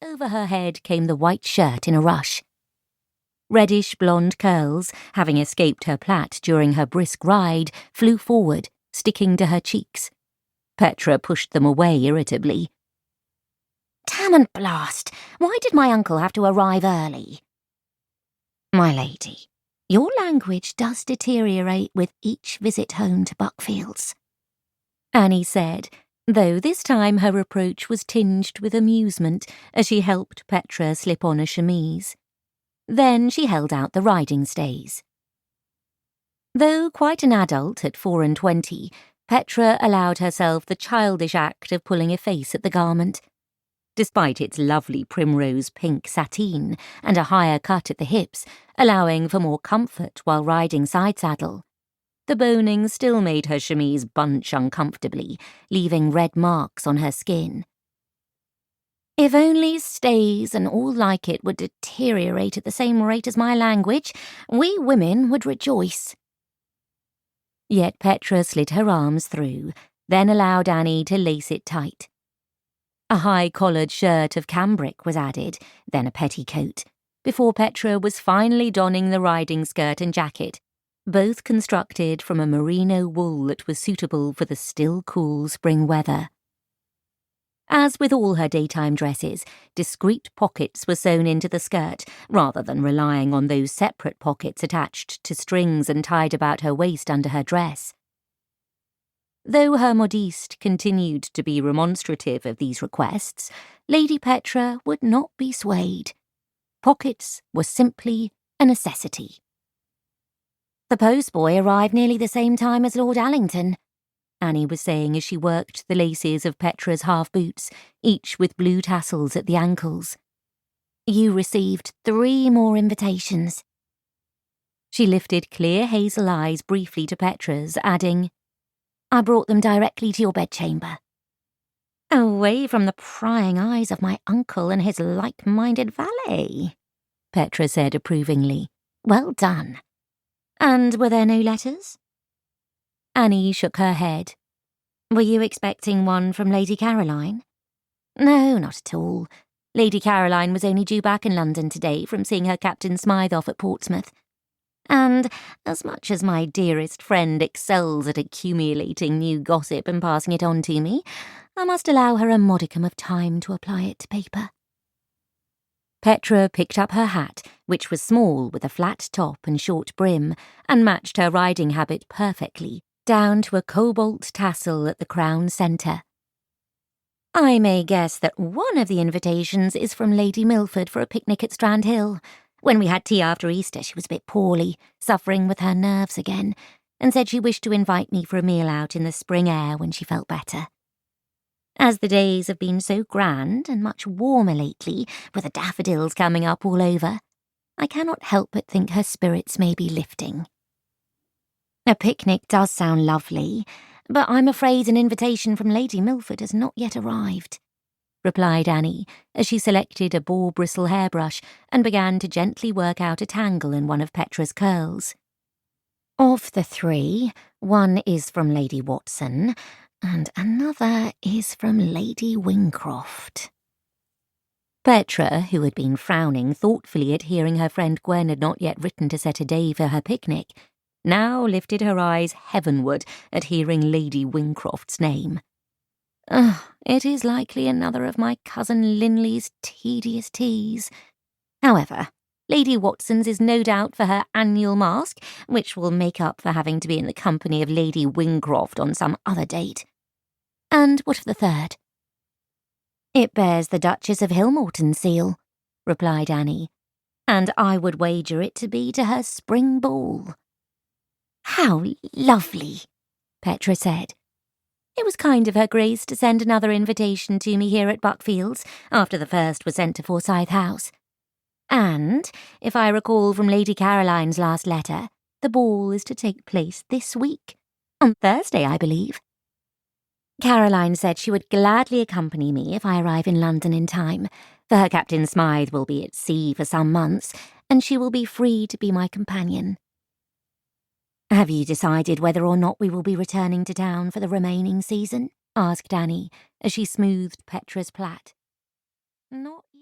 Over her head came the white shirt in a rush. Reddish-blonde curls, having escaped her plait during her brisk ride, flew forward, sticking to her cheeks. Petra pushed them away irritably. "Damn and blast! Why did my uncle have to arrive early?" "My lady, your language does deteriorate with each visit home to Buckfields," Annie said, though this time her reproach was tinged with amusement as she helped Petra slip on a chemise. Then she held out the riding stays. Though quite an adult at 24, Petra allowed herself the childish act of pulling a face at the garment. Despite its lovely primrose pink sateen and a higher cut at the hips, allowing for more comfort while riding side-saddle, the boning still made her chemise bunch uncomfortably, leaving red marks on her skin. If only stays and all like it would deteriorate at the same rate as my language, we women would rejoice. Yet Petra slid her arms through, then allowed Annie to lace it tight. A high-collared shirt of cambric was added, then a petticoat, before Petra was finally donning the riding skirt and jacket, both constructed from a merino wool that was suitable for the still cool spring weather. As with all her daytime dresses, discreet pockets were sewn into the skirt, rather than relying on those separate pockets attached to strings and tied about her waist under her dress. Though her modiste continued to be remonstrative of these requests, Lady Petra would not be swayed. Pockets were simply a necessity. "The postboy arrived nearly the same time as Lord Allington," Annie was saying as she worked the laces of Petra's half-boots, each with blue tassels at the ankles. "You received 3 more invitations." She lifted clear hazel eyes briefly to Petra's, adding, "I brought them directly to your bedchamber." "Away from the prying eyes of my uncle and his like-minded valet," Petra said approvingly. "Well done. And were there no letters?" Annie shook her head. "Were you expecting one from Lady Caroline?" "No, not at all. Lady Caroline was only due back in London today from seeing her Captain Smythe off at Portsmouth. And as much as my dearest friend excels at accumulating new gossip and passing it on to me, I must allow her a modicum of time to apply it to paper." Petra picked up her hat, which was small with a flat top and short brim, and matched her riding habit perfectly, down to a cobalt tassel at the crown centre. "I may guess that one of the invitations is from Lady Milford for a picnic at Strand Hill. When we had tea after Easter, she was a bit poorly, suffering with her nerves again, and said she wished to invite me for a meal out in the spring air when she felt better. As the days have been so grand and much warmer lately, with the daffodils coming up all over, I cannot help but think her spirits may be lifting." "A picnic does sound lovely, but I'm afraid an invitation from Lady Milford has not yet arrived," replied Annie, as she selected a boar-bristle hairbrush and began to gently work out a tangle in one of Petra's curls. "Of the 3, one is from Lady Watson, and another is from Lady Wingcroft." Petra, who had been frowning thoughtfully at hearing her friend Gwen had not yet written to set a day for her picnic, now lifted her eyes heavenward at hearing Lady Wingcroft's name. It is likely another of my cousin Linley's tedious teas. However, Lady Watson's is no doubt for her annual masque, which will make up for having to be in the company of Lady Wingcroft on some other date. And what of the 3rd? "It bears the Duchess of Hilmorton's seal," replied Annie, "and I would wager it to be to her spring ball." "How lovely," Petra said. "It was kind of her Grace to send another invitation to me here at Buckfields, after the first was sent to Forsyth House. And, if I recall from Lady Caroline's last letter, the ball is to take place this week, on Thursday, I believe. Caroline said she would gladly accompany me if I arrive in London in time, for her Captain Smythe will be at sea for some months, and she will be free to be my companion." "Have you decided whether or not we will be returning to town for the remaining season?" asked Annie, as she smoothed Petra's plait. "Not yet."